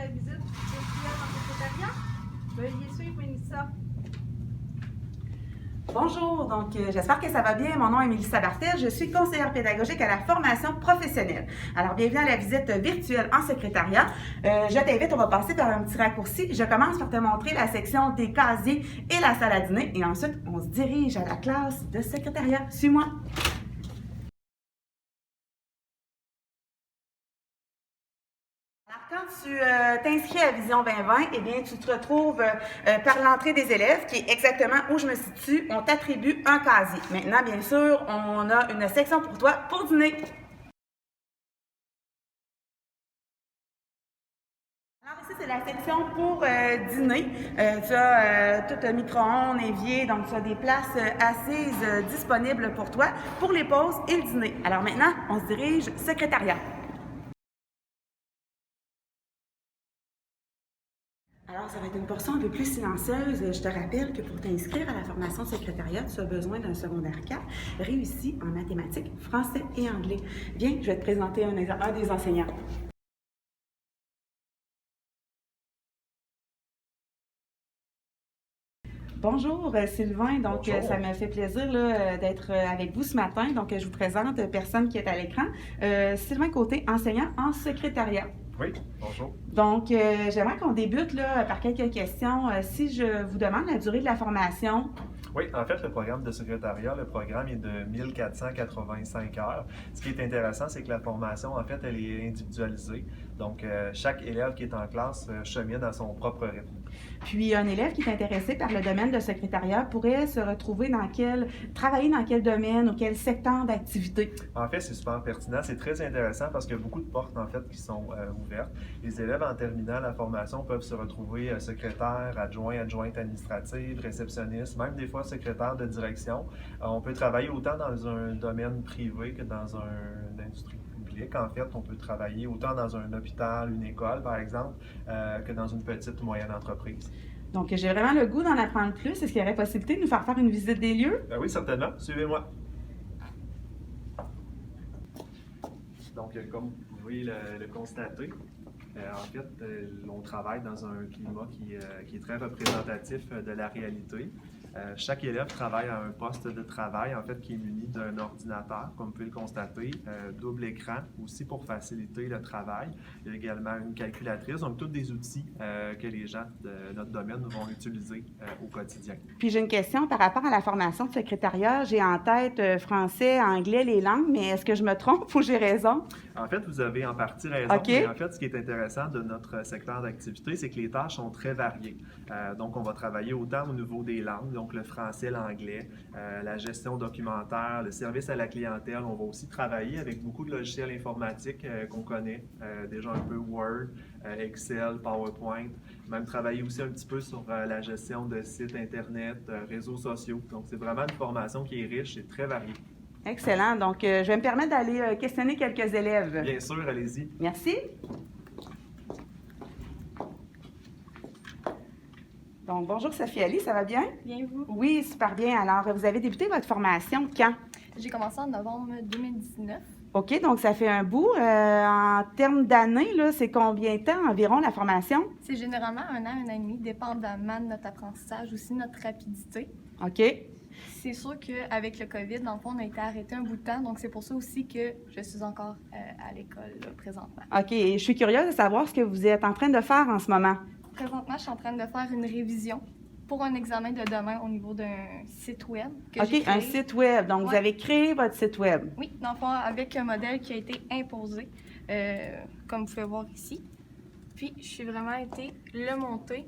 la visite virtuelle en secrétariat. Veuillez suivre Mélissa. Bonjour, donc j'espère que ça va bien. Mon nom est Mélissa Bartel, je suis conseillère pédagogique à la formation professionnelle. Alors, bienvenue à la visite virtuelle en secrétariat. Je t'invite, on va passer par un petit raccourci. Je commence par te montrer la section des casiers et la salle à dîner et ensuite, on se dirige à la classe de secrétariat. Suis-moi. Alors, quand tu t'inscris à Vision 2020, eh bien, tu te retrouves par l'entrée des élèves, qui est exactement où je me situe. On t'attribue un casier. Maintenant, bien sûr, on a une section pour toi pour dîner. Alors ici, c'est la section pour dîner. Tu as tout un micro-ondes, évier, donc tu as des places assises disponibles pour toi pour les pauses et le dîner. Alors maintenant, on se dirige secrétariat. Alors, ça va être une portion un peu plus silencieuse. Je te rappelle que pour t'inscrire à la formation secrétariat, tu as besoin d'un secondaire 4 réussi en mathématiques, français et anglais. Viens, je vais te présenter un des enseignants. Bonjour Sylvain, donc Bonjour. Ça me fait plaisir d'être avec vous ce matin. Donc je vous présente personne qui est à l'écran. Sylvain Côté, enseignant en secrétariat. Oui, bonjour. Donc j'aimerais qu'on débute là, par quelques questions. Si je vous demande la durée de la formation. Oui, en fait, le programme de secrétariat, le programme est de 1485 heures. Ce qui est intéressant, c'est que la formation, en fait, elle est individualisée. Donc, chaque élève qui est en classe chemine à son propre rythme. Puis, un élève qui est intéressé par le domaine de secrétariat pourrait se retrouver travailler dans quel domaine ou quel secteur d'activité? En fait, c'est super pertinent. C'est très intéressant parce qu'il y a beaucoup de portes, en fait, qui sont ouvertes. Les élèves, en terminant la formation, peuvent se retrouver secrétaire, adjointe administrative, réceptionniste, même des fois secrétaire de direction. On peut travailler autant dans un domaine privé que dans une industrie publique. En fait, on peut travailler autant dans un hôpital, une école, par exemple, que dans une petite ou moyenne entreprise. Donc, j'ai vraiment le goût d'en apprendre plus. Est-ce qu'il y aurait possibilité de nous faire une visite des lieux? Oui, certainement. Suivez-moi. Donc, comme vous pouvez le constater, en fait, on travaille dans un climat qui est très représentatif de la réalité. Chaque élève travaille à un poste de travail, en fait, qui est muni d'un ordinateur, comme vous pouvez le constater, double écran, aussi pour faciliter le travail. Il y a également une calculatrice, donc tous des outils que les gens de notre domaine vont utiliser au quotidien. Puis j'ai une question par rapport à la formation de secrétariat. J'ai en tête français, anglais, les langues, mais est-ce que je me trompe ou j'ai raison? En fait, vous avez en partie raison. OK. Mais en fait, ce qui est intéressant de notre secteur d'activité, c'est que les tâches sont très variées. Donc, on va travailler autant au niveau des langues, donc le français, l'anglais, la gestion documentaire, le service à la clientèle. On va aussi travailler avec beaucoup de logiciels informatiques qu'on connaît, déjà un peu Word, Excel, PowerPoint. Même travailler aussi un petit peu sur la gestion de sites Internet, réseaux sociaux. Donc, c'est vraiment une formation qui est riche et très variée. Excellent. Donc, je vais me permettre d'aller questionner quelques élèves. Bien sûr, allez-y. Merci. Donc, bonjour Sophie Ali, ça va bien? Bien, vous? Oui, super bien. Alors, vous avez débuté votre formation quand? J'ai commencé en novembre 2019. OK, donc ça fait un bout. En termes d'années, là, c'est combien de temps environ la formation? C'est généralement 1 an, 1 an et demi, dépendamment de notre apprentissage, aussi notre rapidité. OK. C'est sûr qu'avec le COVID, dans le fond, on a été arrêté un bout de temps, donc c'est pour ça aussi que je suis encore à l'école là, présentement. OK, et je suis curieuse de savoir ce que vous êtes en train de faire en ce moment. Présentement, je suis en train de faire une révision pour un examen de demain au niveau d'un site web que j'ai OK, créé. un site web. Donc, vous Ouais. avez créé votre site web. Oui, dans le fond, avec un modèle qui a été imposé, comme vous pouvez voir ici. Puis, je suis vraiment été le monter.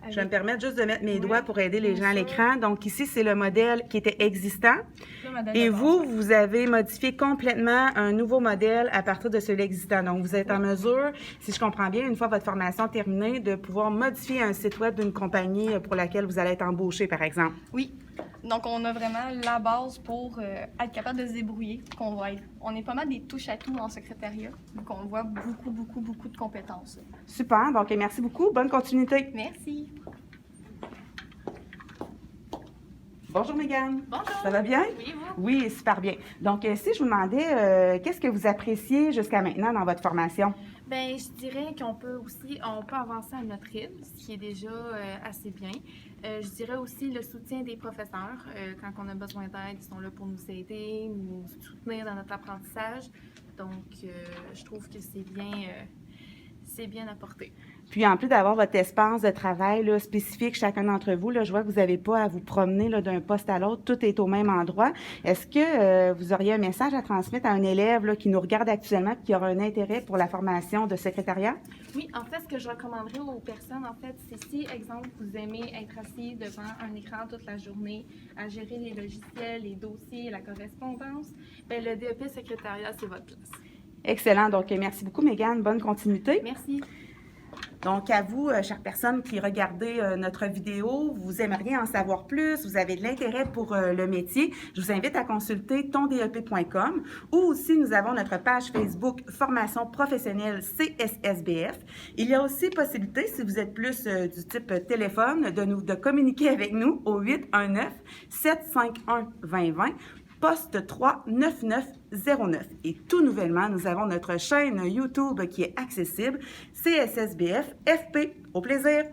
Je vais me permettre juste de mettre mes Oui, doigts pour aider les bien gens à sûr. l'écran. Donc, ici, c'est le modèle qui était existant. le modèle Et de base. vous avez modifié complètement un nouveau modèle à partir de celui existant. Donc, vous êtes en mesure, si je comprends bien, une fois votre formation terminée, de pouvoir modifier un site web d'une compagnie pour laquelle vous allez être embauché, par exemple. Oui. Donc, on a vraiment la base pour être capable de se débrouiller. On est pas mal des touches-à-tout en secrétariat. Donc, on voit beaucoup de compétences. Super. Donc, merci beaucoup. Bonne continuité. Merci. Bonjour, Mégane. Bonjour. Ça va bien? Oui, vous? Oui, super bien. Donc, si je vous demandais, qu'est-ce que vous appréciez jusqu'à maintenant dans votre formation? Ben, je dirais qu'on peut aussi, on peut avancer à notre rythme, ce qui est déjà assez bien. Je dirais aussi le soutien des professeurs. Quand on a besoin d'aide, ils sont là pour nous aider, nous soutenir dans notre apprentissage. Donc, je trouve que c'est bien apporté. Puis, en plus d'avoir votre espace de travail là, spécifique, chacun d'entre vous, là, je vois que vous n'avez pas à vous promener là, d'un poste à l'autre, tout est au même endroit. Est-ce que vous auriez un message à transmettre à un élève là, qui nous regarde actuellement et qui aura un intérêt pour la formation de secrétariat? Oui, en fait, ce que je recommanderais aux personnes, en fait, c'est si, exemple, vous aimez être assis devant un écran toute la journée, à gérer les logiciels, les dossiers, la correspondance, bien, le DEP secrétariat, c'est votre place. Excellent. Donc, merci beaucoup, Mégane. Bonne continuité. Merci. Donc, à vous, chères personnes qui regardez notre vidéo, vous aimeriez en savoir plus, vous avez de l'intérêt pour le métier, je vous invite à consulter tondep.com ou aussi nous avons notre page Facebook Formation professionnelle CSSBF. Il y a aussi possibilité, si vous êtes plus du type téléphone, de communiquer avec nous au 819-751-2020. Poste 39909. Et tout nouvellement, nous avons notre chaîne YouTube qui est accessible, CSSBF FP. Au plaisir!